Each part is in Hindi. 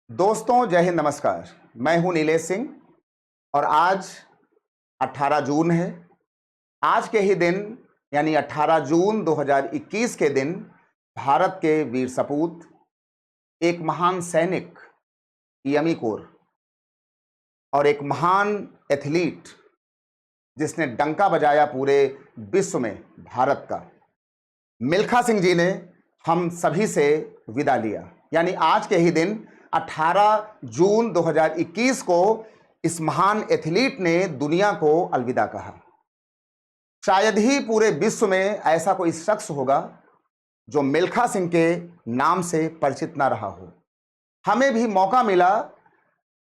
दोस्तों जय हिंद, नमस्कार। मैं हूं नीलेश सिंह और आज 18 जून है। आज के ही दिन यानी 18 जून 2021 के दिन भारत के वीर सपूत, एक महान सैनिक यमी कोर और एक महान एथलीट जिसने डंका बजाया पूरे विश्व में भारत का, मिल्खा सिंह जी ने हम सभी से विदा लिया। यानी आज के ही दिन 18 जून 2021 को इस महान एथलीट ने दुनिया को अलविदा कहा। शायद ही पूरे विश्व में ऐसा कोई शख्स होगा जो मिल्खा सिंह के नाम से परिचित ना रहा हो। हमें भी मौका मिला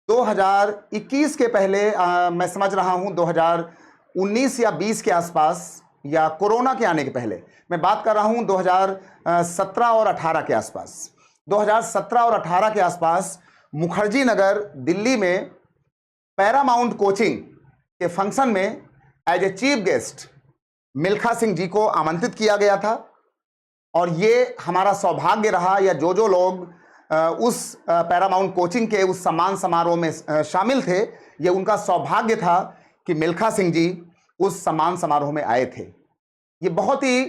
2021 के पहले, मैं समझ रहा हूं 2019 या 20 के आसपास, या कोरोना के आने के पहले, मैं बात कर रहा हूं 2017 और 18 के आसपास। 2017 और 18 के आसपास मुखर्जी नगर दिल्ली में पैरामाउंट कोचिंग के फंक्शन में as a chief guest Milkha Singh ji को आमंत्रित किया गया था। और ये हमारा सौभाग्य रहा, या जो लोग उस पैरामाउंट कोचिंग के उस सम्मान समारोह में शामिल थे, ये उनका सौभाग्य था कि मिल्खा सिंह जी उस सम्मान समारोह में आए थे। ये बहुत ही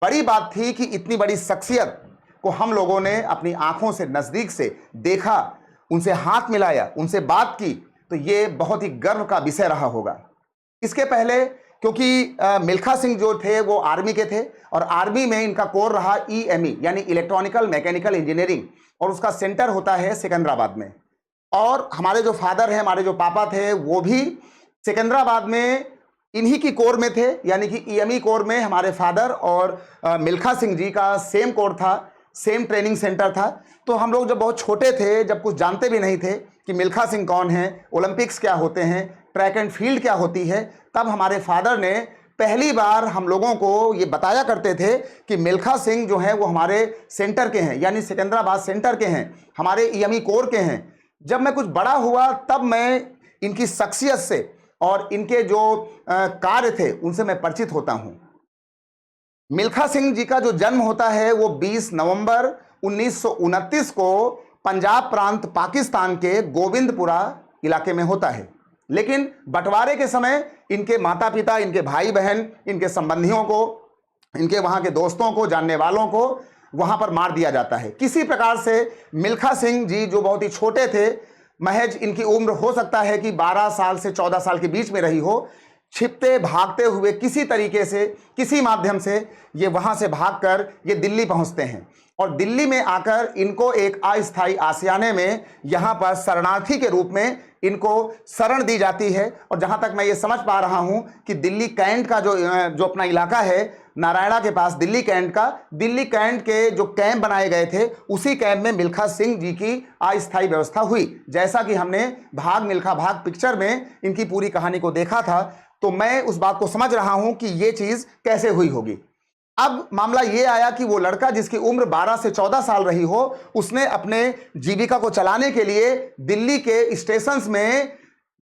बड़ी बात थी कि इतनी बड़ी शख्सियत को हम लोगों ने अपनी आंखों से नज़दीक से देखा, उनसे हाथ मिलाया, उनसे बात की, तो ये बहुत ही गर्व का विषय रहा होगा। इसके पहले क्योंकि मिल्खा सिंह जो थे वो आर्मी के थे और आर्मी में इनका कोर रहा EME यानी इलेक्ट्रॉनिकल मैकेनिकल इंजीनियरिंग, और उसका सेंटर होता है सिकंदराबाद में। और हमारे जो फादर हैं, हमारे जो पापा थे, वो भी सिकंदराबाद में इन्हीं की कोर में थे, यानी कि EME कोर में हमारे फादर और मिल्खा सिंह जी का सेम कोर था, सेम ट्रेनिंग सेंटर था। तो हम लोग जब बहुत छोटे थे, जब कुछ जानते भी नहीं थे कि मिल्खा सिंह कौन है, ओलंपिक्स क्या होते हैं, ट्रैक एंड फील्ड क्या होती है, तब हमारे फादर ने पहली बार हम लोगों को ये बताया करते थे कि मिल्खा सिंह जो हैं वो हमारे सेंटर के हैं, यानी सिकंदराबाद सेंटर के हैं, हमारे EME कोर के हैं। जब मैं कुछ बड़ा हुआ तब मैं इनकी शख्सियत से और इनके जो कार्य थे उनसे मैं परिचित होता हूं। मिल्खा सिंह जी का जो जन्म होता है वो 20 नवंबर 1929 को पंजाब प्रांत पाकिस्तान के गोविंदपुरा इलाके में होता है। लेकिन बंटवारे के समय इनके माता पिता, इनके भाई बहन, इनके संबंधियों को, इनके वहाँ के दोस्तों को, जानने वालों को वहाँ पर मार दिया जाता है। किसी प्रकार से मिल्खा सिंह जी जो बहुत ही छोटे थे, महज इनकी उम्र हो सकता है कि 12 साल से 14 साल के बीच में रही हो, छिपते भागते हुए किसी तरीके से, किसी माध्यम से ये वहाँ से भागकर ये दिल्ली पहुँचते हैं। और दिल्ली में आकर इनको एक अस्थायी आशियाने में यहाँ पर शरणार्थी के रूप में इनको शरण दी जाती है। और जहाँ तक मैं ये समझ पा रहा हूँ कि दिल्ली कैंट का जो अपना इलाका है, नारायणा के पास दिल्ली कैंट के जो कैंप बनाए गए थे, उसी कैंप में मिल्खा सिंह जी की अस्थायी व्यवस्था हुई। जैसा कि हमने भाग मिल्खा भाग पिक्चर में इनकी पूरी कहानी को देखा था, तो मैं उस बात को समझ रहा हूं कि ये चीज कैसे हुई होगी। अब मामला ये आया कि वो लड़का जिसकी उम्र 12 से 14 साल रही हो, उसने अपने जीविका को चलाने के लिए दिल्ली के स्टेशंस में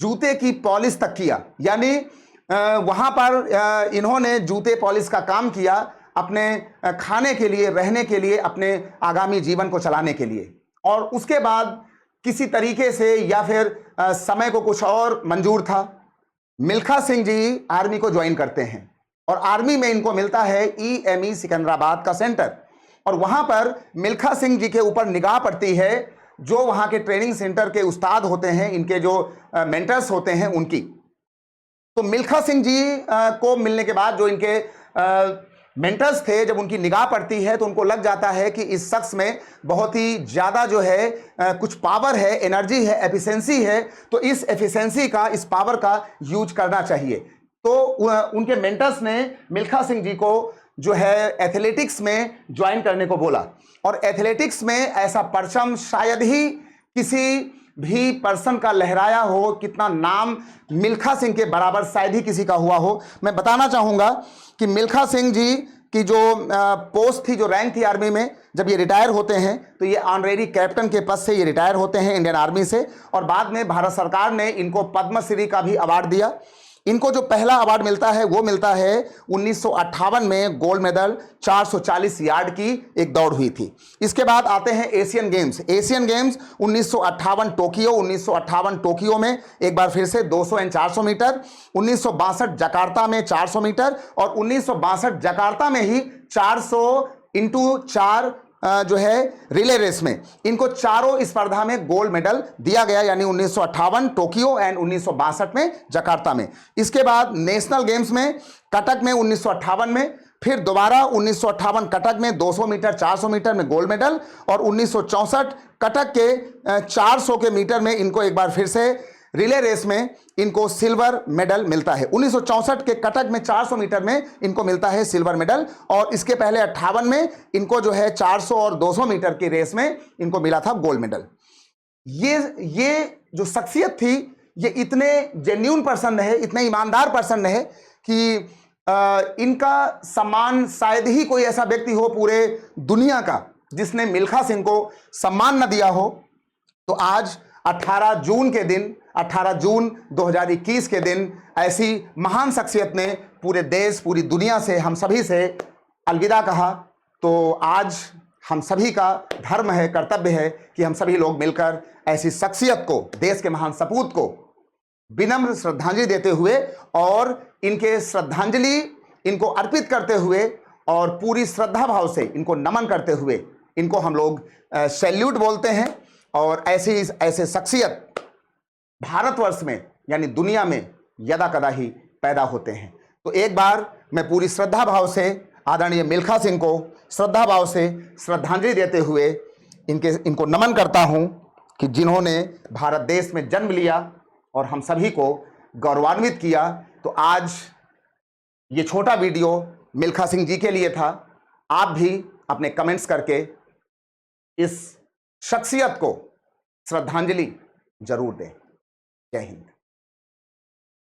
जूते की पॉलिश तक किया। यानी वहां पर इन्होंने जूते पॉलिश का काम किया अपने खाने के लिए, रहने के लिए, अपने आगामी जीवन को चलाने के लिए। और उसके बाद किसी तरीके से, या फिर समय को कुछ और मंजूर था, मिल्खा सिंह जी आर्मी को ज्वाइन करते हैं। और आर्मी में इनको मिलता है EME सिकंदराबाद का सेंटर। और वहां पर मिल्खा सिंह जी के ऊपर निगाह पड़ती है जो वहां के ट्रेनिंग सेंटर के उस्ताद होते हैं, इनके जो मेंटर्स होते हैं उनकी। तो मिल्खा सिंह जी को मिलने के बाद जो इनके मेंटर्स थे, जब उनकी निगाह पड़ती है तो उनको लग जाता है कि इस शख्स में बहुत ही ज़्यादा जो है कुछ पावर है, एनर्जी है, एफिशिएंसी है। तो इस एफिशिएंसी का, इस पावर का यूज करना चाहिए। तो उनके मेंटर्स ने मिल्खा सिंह जी को जो है एथलेटिक्स में ज्वाइन करने को बोला। और एथलेटिक्स में ऐसा परचम शायद ही किसी भी पर्सन का लहराया हो, कितना नाम मिल्खा सिंह के बराबर शायद ही किसी का हुआ हो। मैं बताना चाहूँगा कि मिल्खा सिंह जी की जो पोस्ट थी, जो रैंक थी आर्मी में, जब ये रिटायर होते हैं तो ये ऑनरेरी कैप्टन के पद से ये रिटायर होते हैं इंडियन आर्मी से। और बाद में भारत सरकार ने इनको पद्मश्री का भी अवार्ड दिया। इनको जो पहला अवार्ड मिलता है वो मिलता है 1958 में, गोल्ड मेडल 440 यार्ड की एक दौड़ हुई थी। इसके बाद आते हैं Asian games. Asian games 1958 Tokyo, 1958 Tokyo में एक बार फिर से 200 एंड 400 मीटर, 1962 जकार्ता में 400 मीटर और 1962 जकार्ता में ही 400 इंटू 4 जो है रिले रेस में इनको चारों स्पर्धा में गोल्ड मेडल दिया गया, यानी 1958 टोक्यो एंड 1962 में जकार्ता में। इसके बाद नेशनल गेम्स में कटक में 1958 में, फिर दोबारा 1958 कटक में 200 मीटर 400 मीटर में गोल्ड मेडल और 1964 कटक के 400 के मीटर में इनको एक बार फिर से रिले रेस में इनको सिल्वर मेडल मिलता है। 1964 के कटक में 400 मीटर में इनको मिलता है सिल्वर मेडल और इसके पहले 58 में इनको जो है 400 और 200 मीटर की रेस में इनको मिला था गोल्ड मेडल। ये जो शख्सियत थी, ये इतने जेन्युइन पर्सन रहे, इतने ईमानदार पर्सन रहे कि इनका सम्मान शायद ही कोई ऐसा व्यक्ति हो पूरे दुनिया का जिसने मिल्खा सिंह को सम्मान न दिया हो। तो आज 18 जून के दिन, 18 जून 2021 के दिन ऐसी महान शख्सियत ने पूरे देश, पूरी दुनिया से, हम सभी से अलविदा कहा। तो आज हम सभी का धर्म है, कर्तव्य है कि हम सभी लोग मिलकर ऐसी शख्सियत को, देश के महान सपूत को विनम्र श्रद्धांजलि देते हुए और इनके श्रद्धांजलि इनको अर्पित करते हुए और पूरी श्रद्धा भाव से इनको नमन करते हुए इनको हम लोग सैल्यूट बोलते हैं। और ऐसे शख्सियत भारतवर्ष में यानी दुनिया में यदा कदा ही पैदा होते हैं। तो एक बार मैं पूरी श्रद्धा भाव से आदरणीय मिल्खा सिंह को श्रद्धा भाव से श्रद्धांजलि देते हुए इनको नमन करता हूं कि जिन्होंने भारत देश में जन्म लिया और हम सभी को गौरवान्वित किया। तो आज ये छोटा वीडियो मिल्खा सिंह जी के लिए था। आप भी अपने कमेंट्स करके इस शख्सियत को श्रद्धांजलि जरूर दें। जय हिंद।